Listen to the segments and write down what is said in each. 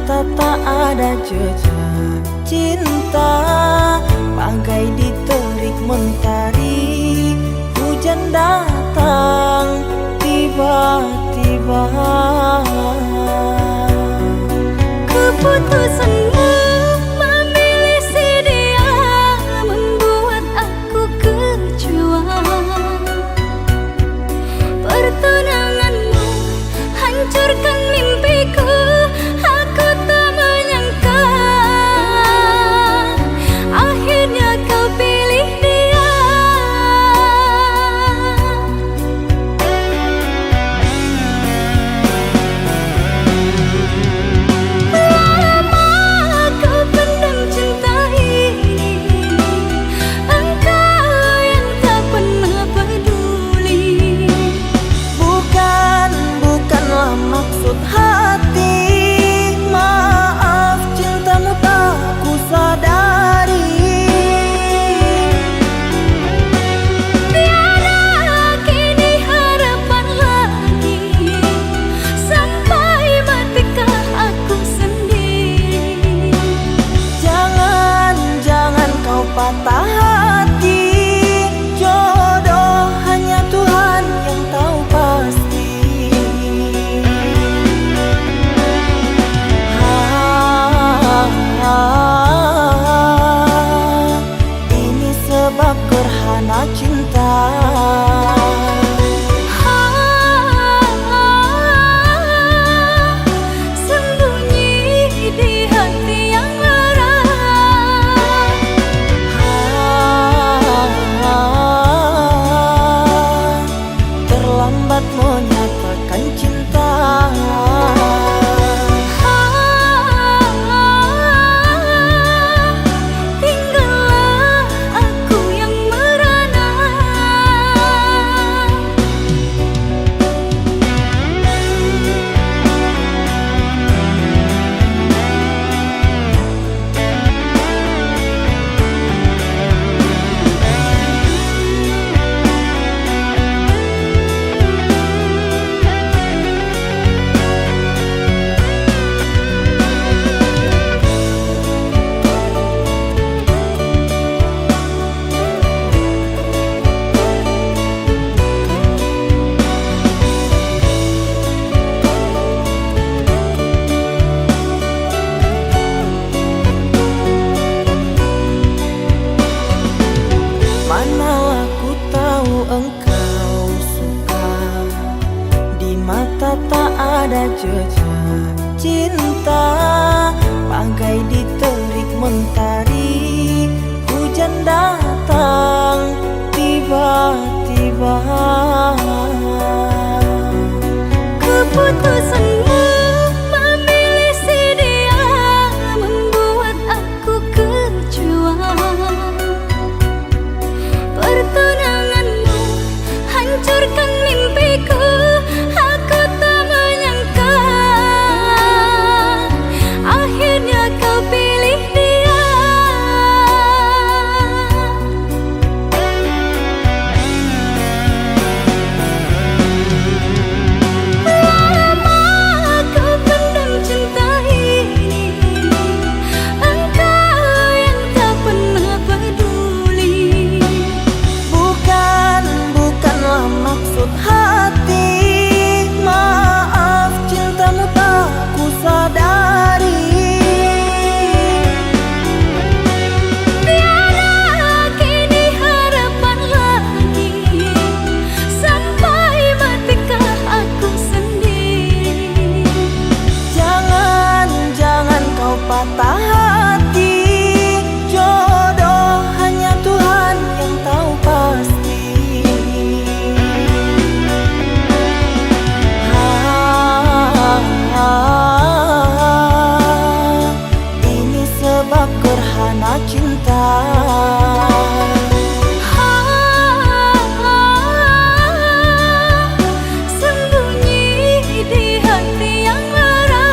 mata tak ada jejak cinta, bagai diterik mentari. Hujan datang tiba-tiba. Keputusanmu memilih si dia membuat aku kecewa. Pertunanganmu hancurkan mimpiku. Aku tak menyangka akhirnya kau pilih dia. Lama kau pendam cinta ini, engkau yang tak pernah peduli. Bukanlah maksud hati, maaf cintamu tak ku sadari. Tiada kini harapan lagi, sampai matikah aku sendiri. Jangan kau patah hati, jodoh hanya Tuhan yang tahu pasti. Ini sebab gerhana cinta. Sembunyi di hati yang lara. Terlambat menyatakan cinta. Tinggallah aku yang merana. Manalah ku tahu engkau suka, di mata tak ada jejak cinta, bagai diterik mentari. Hujan datang tiba-tiba. Keputusanmu memilih si dia membuat aku kecewa. Pertunanganmu hancurkan mimpiku. Aku tak menyangka akhirnya kau pilih dia. Lama kau pendam cinta ini, engkau yang tak pernah peduli. Bukanlah maksud hati, maaf cintamu tak ku sadari. Tiada kini harapan lagi, sampai matikah aku sendiri. Jangan kau patah hati, jodoh hanya Tuhan yang tahu pasti. Ini sebab gerhana cinta. Sembunyi di hati yang lara.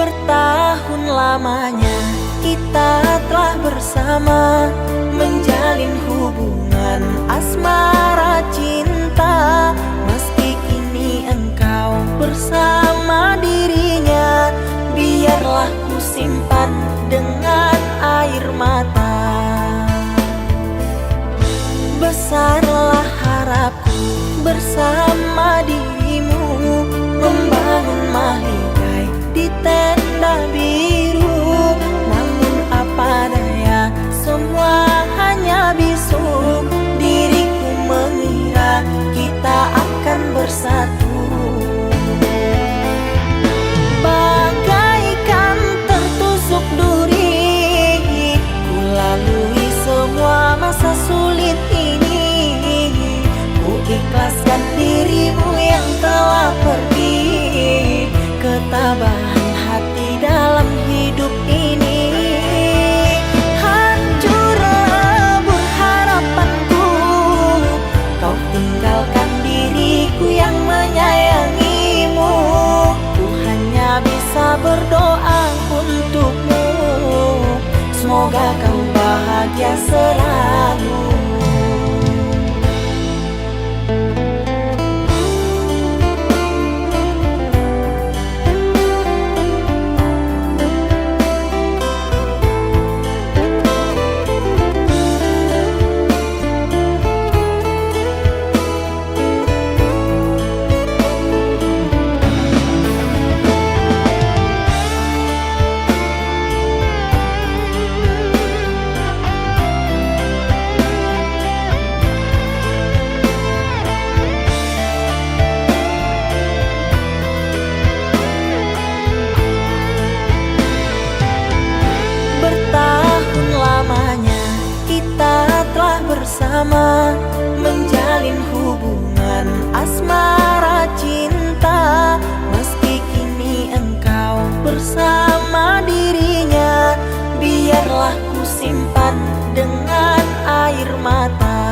Bertahun lamanya kita telah bersama, menjalin hubungan asmara cinta. Meski kini engkau bersama dirinya, biarlah ku simpan dengan air mata. Besarlah harapku bersama dirimu, membangun mahligai di tenda biru. Namun apa daya, semua hanya bisu. Diriku mengira kita akan bersatu. Bagaikan tertusuk duri, ku lalui semua masa sulit ini. Ku ikhlaskan dirimu yang telah pergi, ketabahan hati dalam hidup ini. Hancur lebur harapanku, kau tinggalkan diriku yang menyayangimu. Ku hanya bisa berdoa untukmu, semoga kau bahagia selalu. Bertahun lamanya kita telah bersama, menjalin hubungan asmara cinta. Meski kini engkau bersama dirinya, biarlah ku simpan dengan air mata.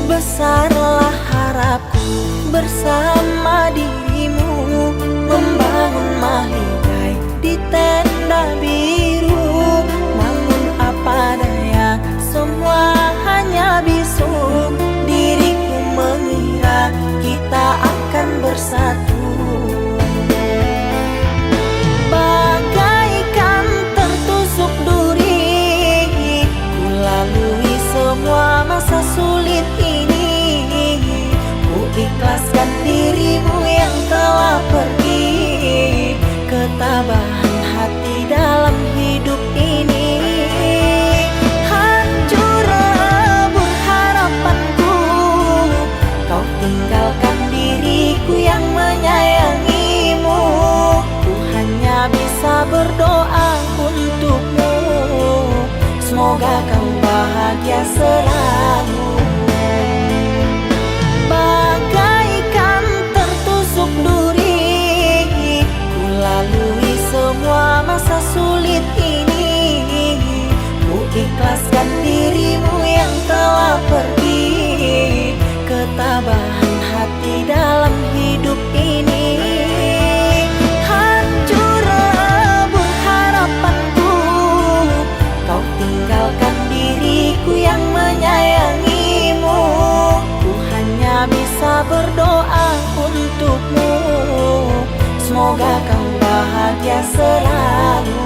Besarlah harapku bersama dirimu, membangun mahligai di tenda biru. Namun apa daya, semua hanya bisu. Diriku mengira kita akan bersatu. Bagaikan tertusuk duri, ku lalui semua masa sulit ini. Ku ikhlaskan dirimu yang telah pergi, ketabahan hati dalam hidup ini. Hancur lebur harapanku, kau tinggalkan diriku yang menyayangimu. Ku hanya bisa berdoa untukmu, semoga kau bahagia selalu. Bagaikan tertusuk duri, ku lalui semua masa sulit ini. Ku ikhlaskan dirimu yang telah pergi, ketabahan hati dalam hidup ini. Hancur lebur harapanku, kau tinggalkan diriku yang menyayangimu. Ku hanya bisa berdoa untukmu, semoga kau bahagia selalu.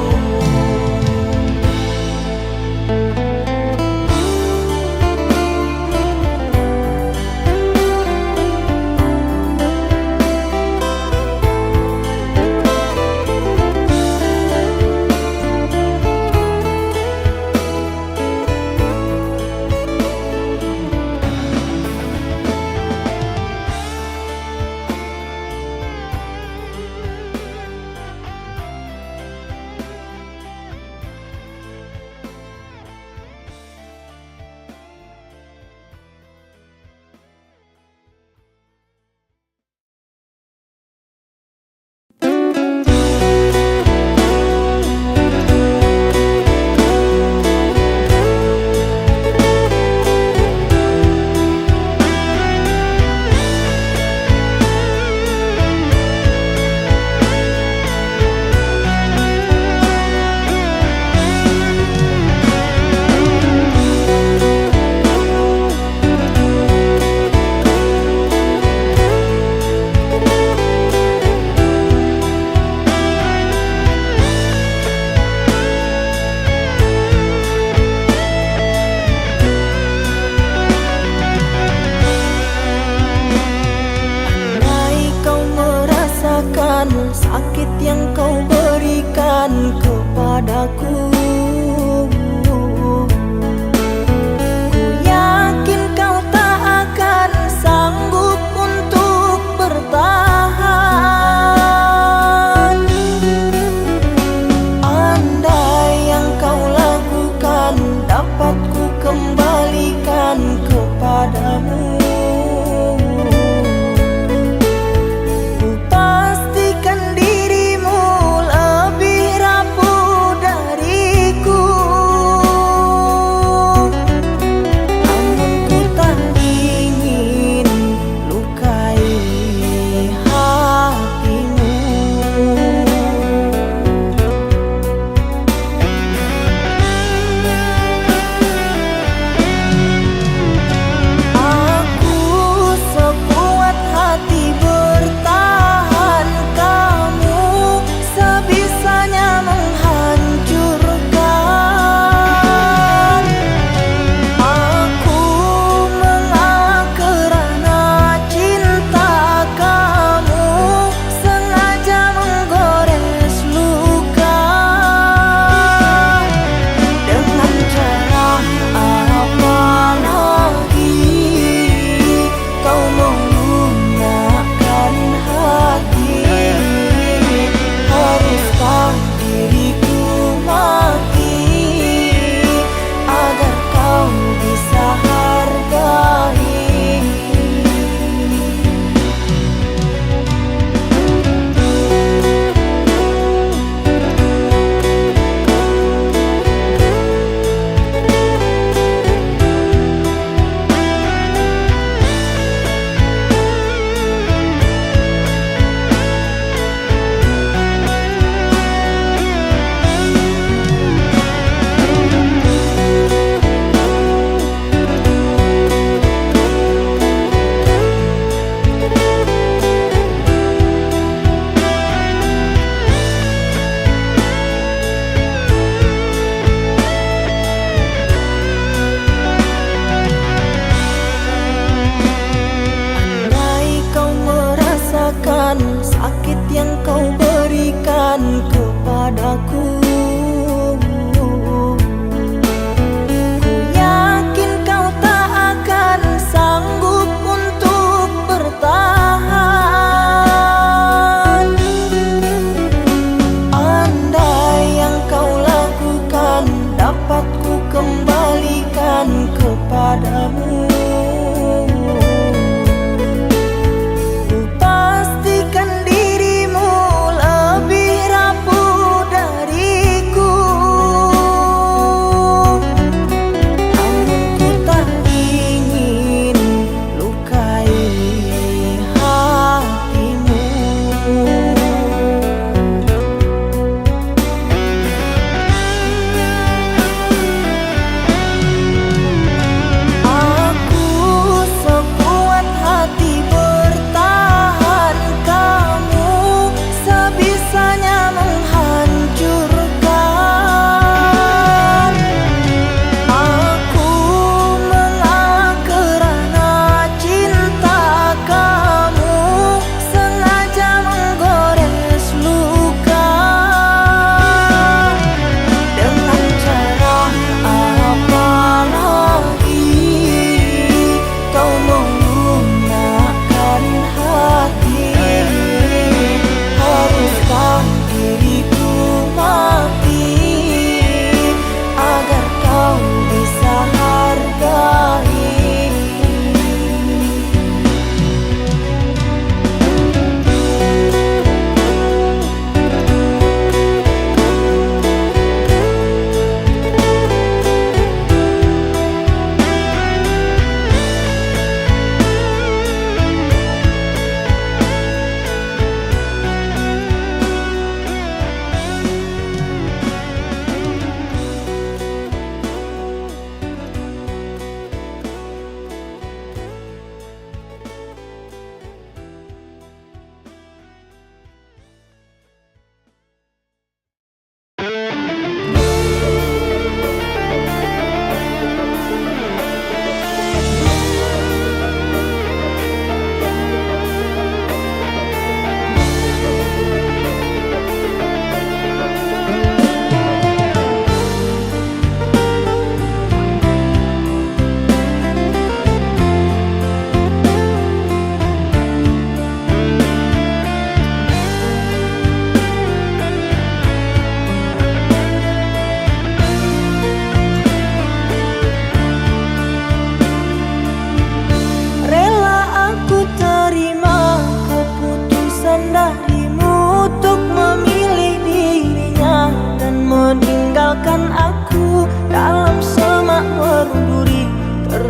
dengan sakit yang kau berikan kepadaku. Ku yakin kau tak akan sanggup untuk bertahan. Andai yang kau lakukan dapat ku kembalikan kepadamu, ku pastikan dirimu lebih rapuh dari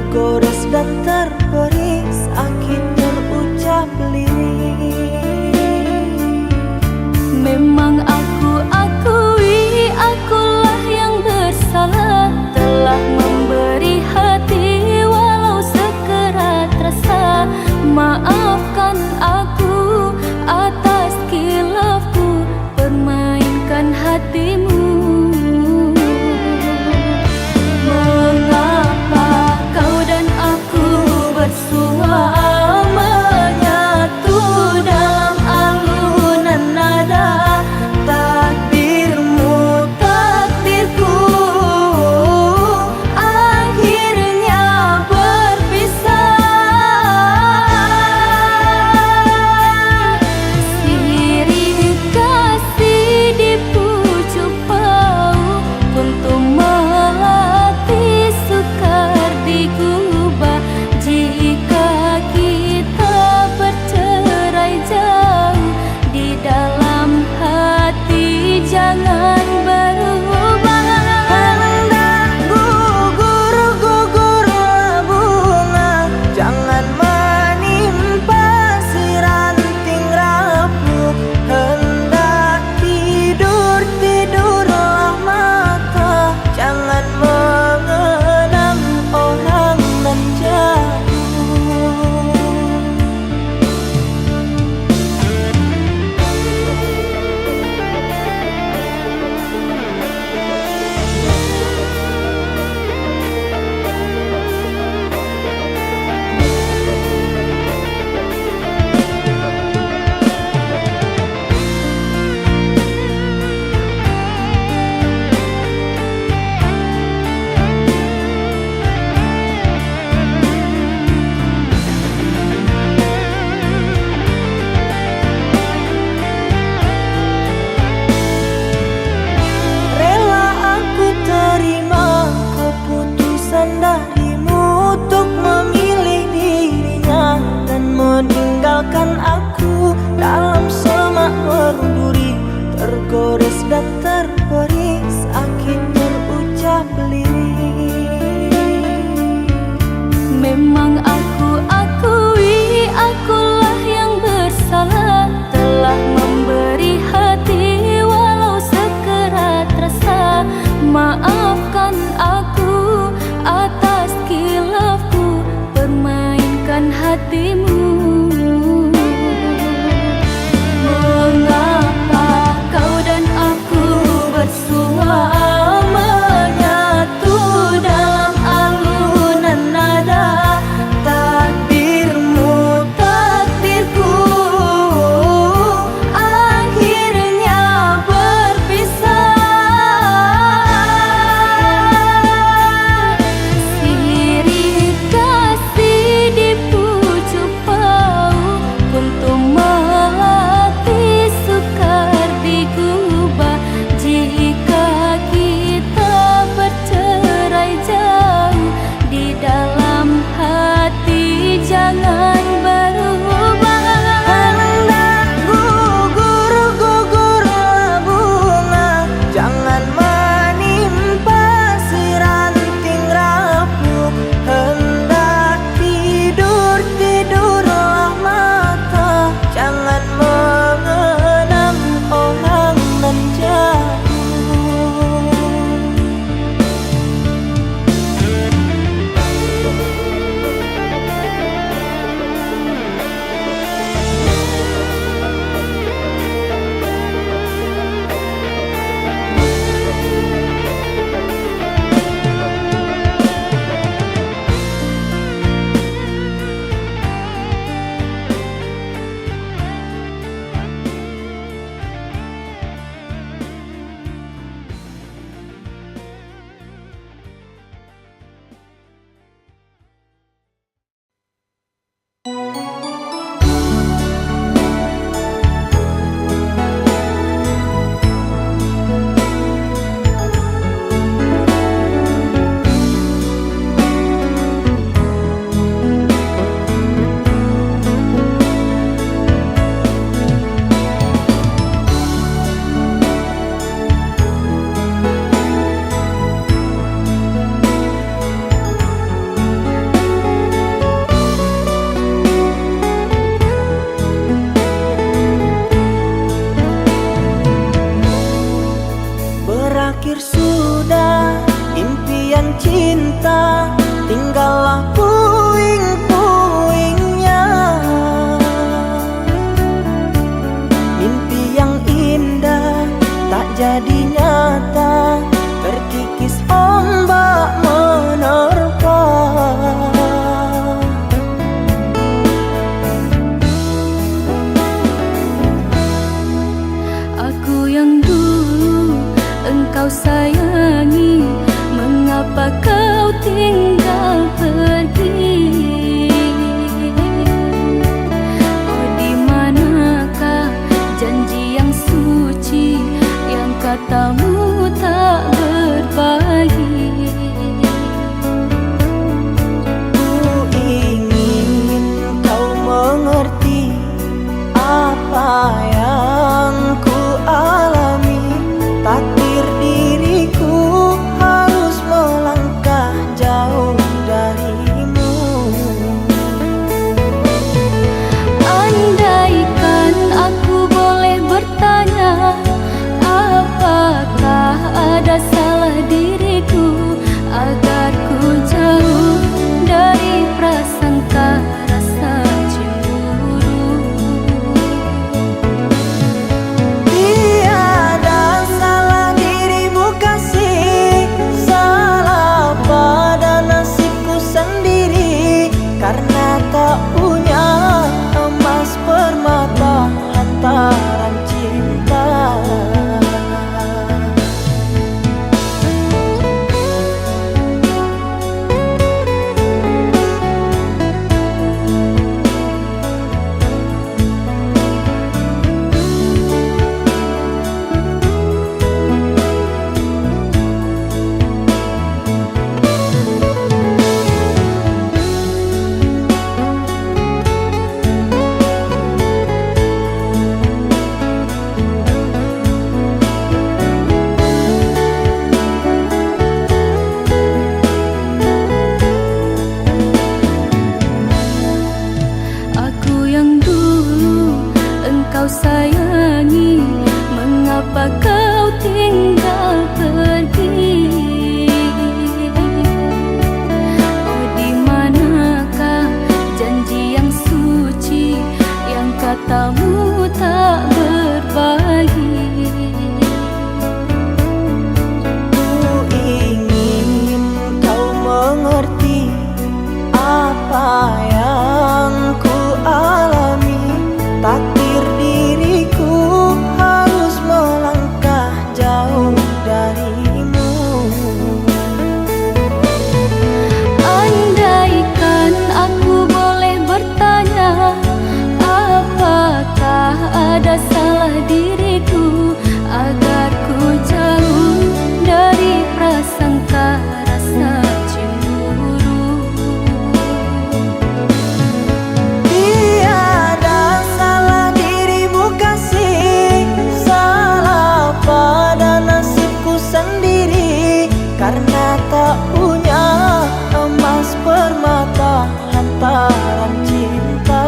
tergores dan terperi, sakit terucap lirik. Memang aku akui, akulah yang bersalah, telah memberi hati walau sekerat rasa. Maafkan aku atas kilafku, permainkan hatimu. Mengapa kau dan cinta, tinggallah puing-puingnya. Mimpi yang indah tak jadi nyata, terkikis ombak menerpa. Aku yang dulu engkau sayangi, mengapa kau tinggal pergi? Oh, di manakah janji yang suci, yang katamu tak berbagi? Ku ingin kau mengerti apa yang ku alami. Takdir diriku harus melangkah jauh darimu. Andaikan aku boleh bertanya, apakah ada salah diriku agar ku jauh dari prasangka rasa cemburu? Tiada salah dirimu kasih, salah pada nasibku sendiri, karena tak punya emas permata hantaran cinta. Aku yang dulu engkau sayangi, mengapa kau tinggal pergi? Oh, di manakah janji yang suci, yang katamu tak berbagi? Ku ingin kau mengerti apa yang ku alami. Takdir diriku harus melangkah jauh darimu. Andaikan aku boleh bertanya, apakah ada salah diriku agar ku jauh dari prasangka rasa cemburu? Tiada salah dirimu kasih, salah pada nasibku sendiri, karena tak punya emas permata hantaran cinta.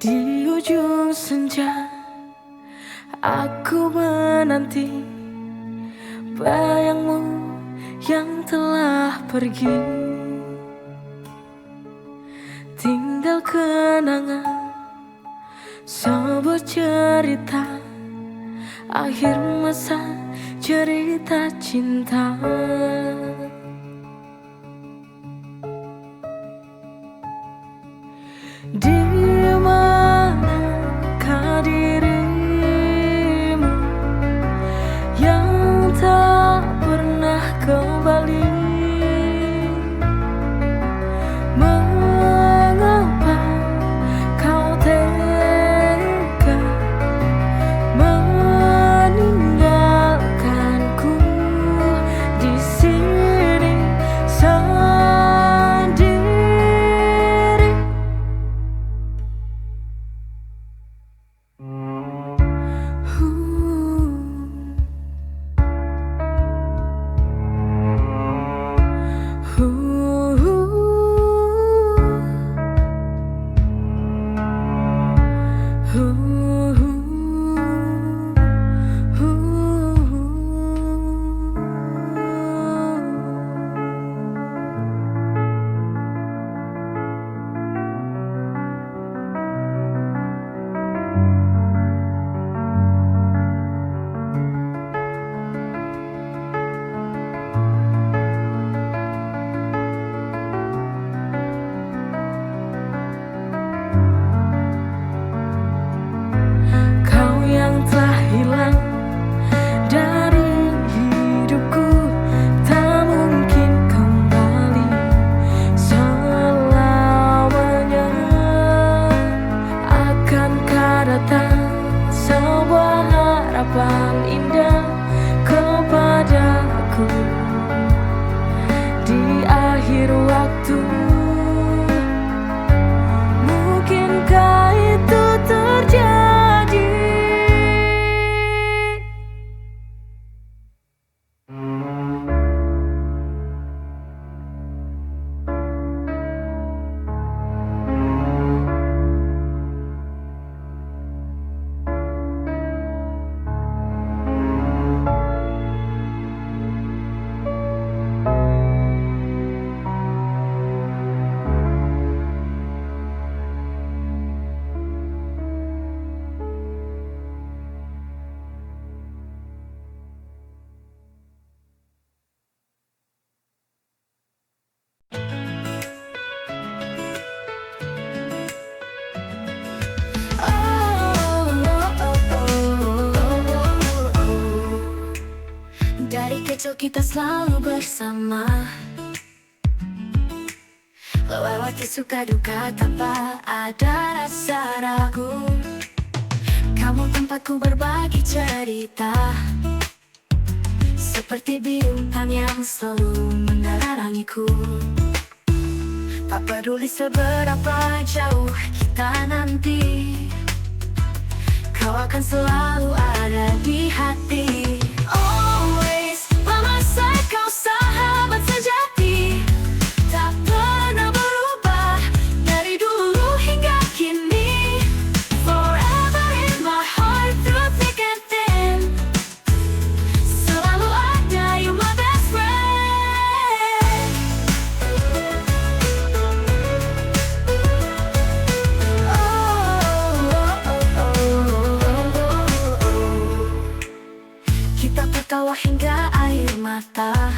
Di ujung senja aku menanti bayangmu yang telah pergi, tinggal kenangan sebuah cerita akhir masa cerita cinta. Di manakah dirimu yang kacau kita selalu bersama, lewati suka duka tanpa ada rasa ragu. Kamu tempatku berbagi cerita, seperti bintang yang selalu menerangiku. Tak peduli seberapa jauh kita nanti, kau akan selalu ada di hati. Always, lama saya kau sahabat sejati, tak pernah berubah dari dulu hingga kini. Forever in my heart, through thick and thin, selalu ada, you my best friend. Kita tertawa hingga air mata,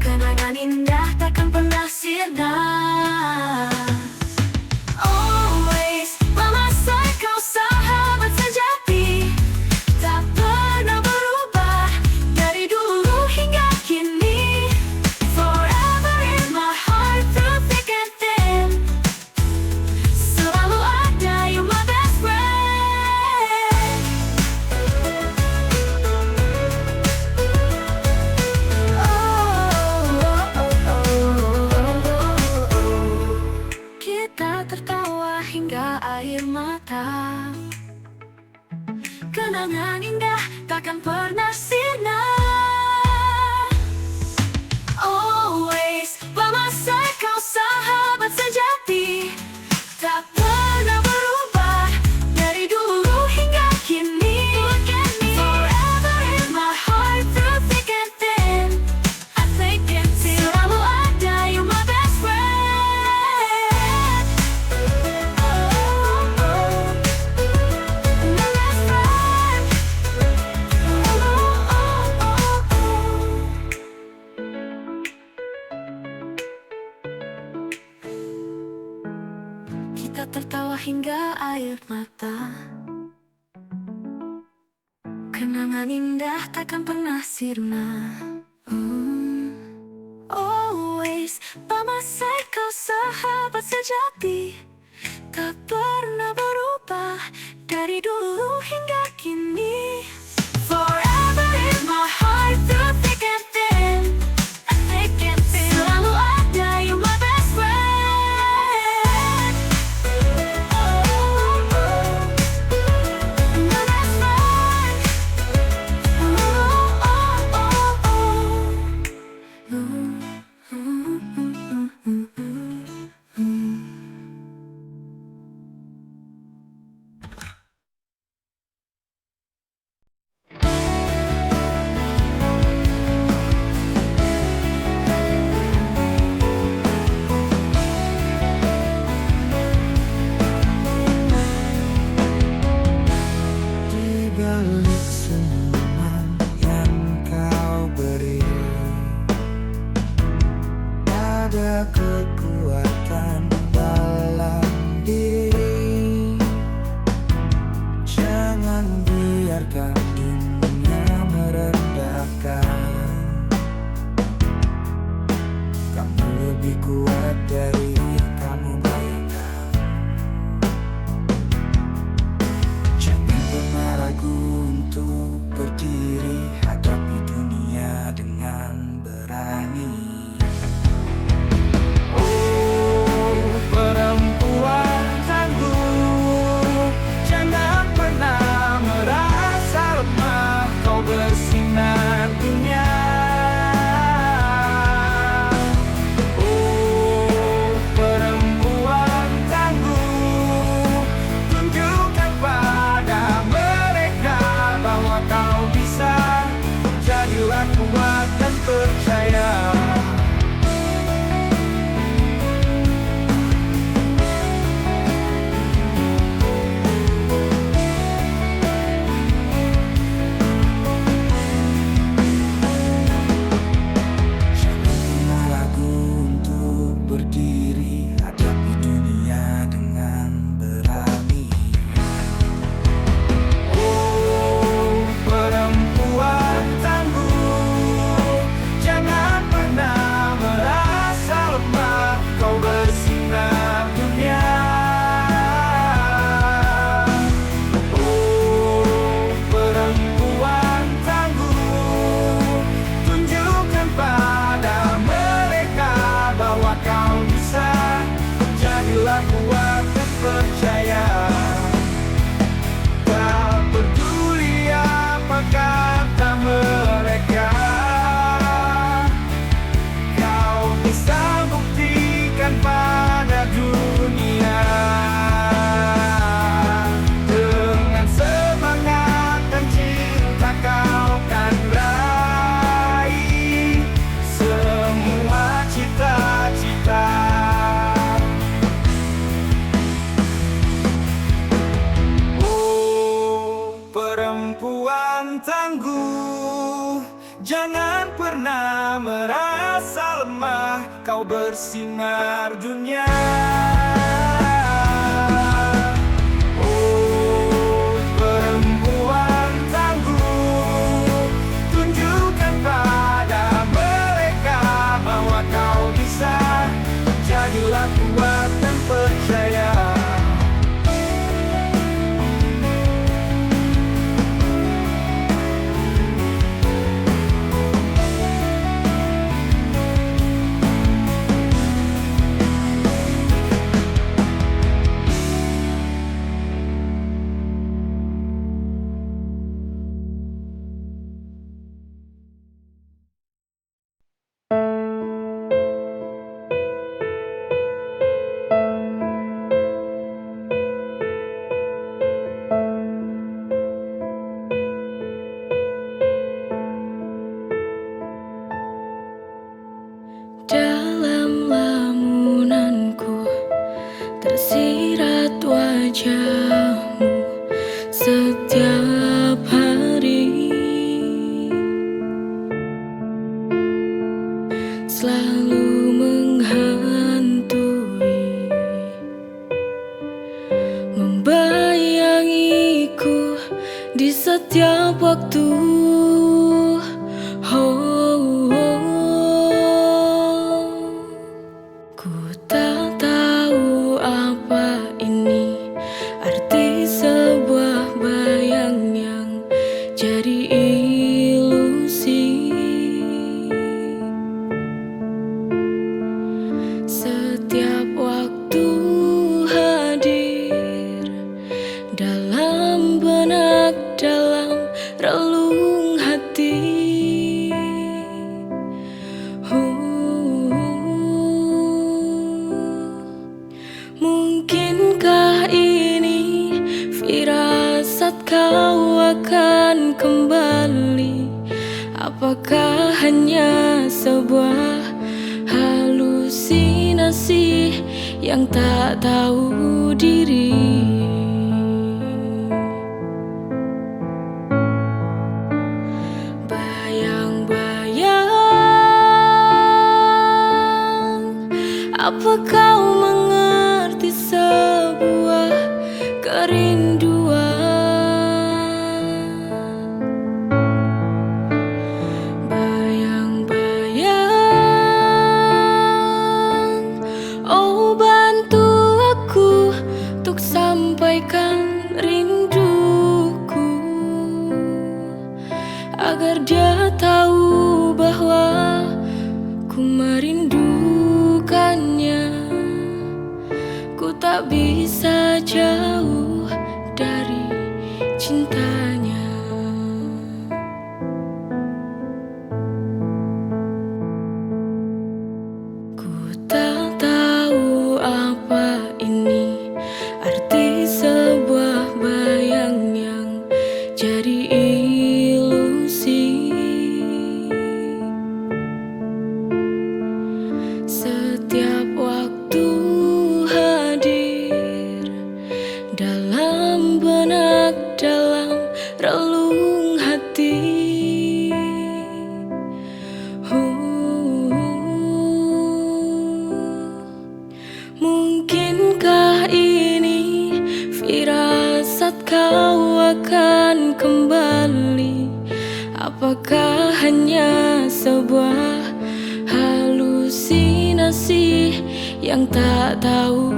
kenangan indah takkan pernah sirna. Always, lama saya kau sahabat sejati, tak pernah berubah dari dulu hingga kini. Forever in my heart, through thick and thin, selalu ada, you my best friend. Kita tertawa hingga air mata, kenangan indah takkan pernah sirna. Always, lama saya kau sahabat sejati, tak pernah berubah dari dulu hingga kini. Forever in my heart, through thick and thin, I think it's selalu ada, you my best friend. My best friend. Kita tertawa hingga air mata, kenangan indah takkan pernah sirna. Always, lama saya kau sahabat sejati, tak pernah berubah dari dulu hingga kini. Forever in my heart, through thick and thin, thick and thin, selalu ada, you my best friend. My best friend. kuat dan percaya. Tak peduli apa kata mereka, kau bisa buktikan pada dunia. Dengan semangat dan cinta kau kan raih semua cita-cita. Oh, perempuan tangguh, jangan pernah merasa lemah, kau bersinar dunia. Oh, perempuan tangguh, tunjukkan pada mereka bahwa kau bisa. Jadilah kuat dan percaya. Dalam lamunanku tersirat wajahmu setiap hari, selalu menghantui, membayangiku di setiap waktu. Ku tak tahu apa ini arti sebuah bayang yang jadi ilusi. Setiap waktu hadir dalam benak, dalam relung hati. Mungkinkah ini firasat kau akan kembali? Apakah hanya sebuah halusinasi yang tak tahu diri? Bayang-bayang, apa kau mengerti sebuah kerinduan? Bayang-bayang, oh bantu aku untuk sampaikan rinduku, agar dia tahu bahwa ku merindukannya. Ku tak bisa jauh dari cintanya. Ku tak tahu apa ini arti sebuah bayang yang jadi ilusi. Setiap waktu hadir dalam benak, dalam relung hati. Mungkinkah ini firasat kau akan kembali? Apakah hanya sebuah halusinasi yang tak tahu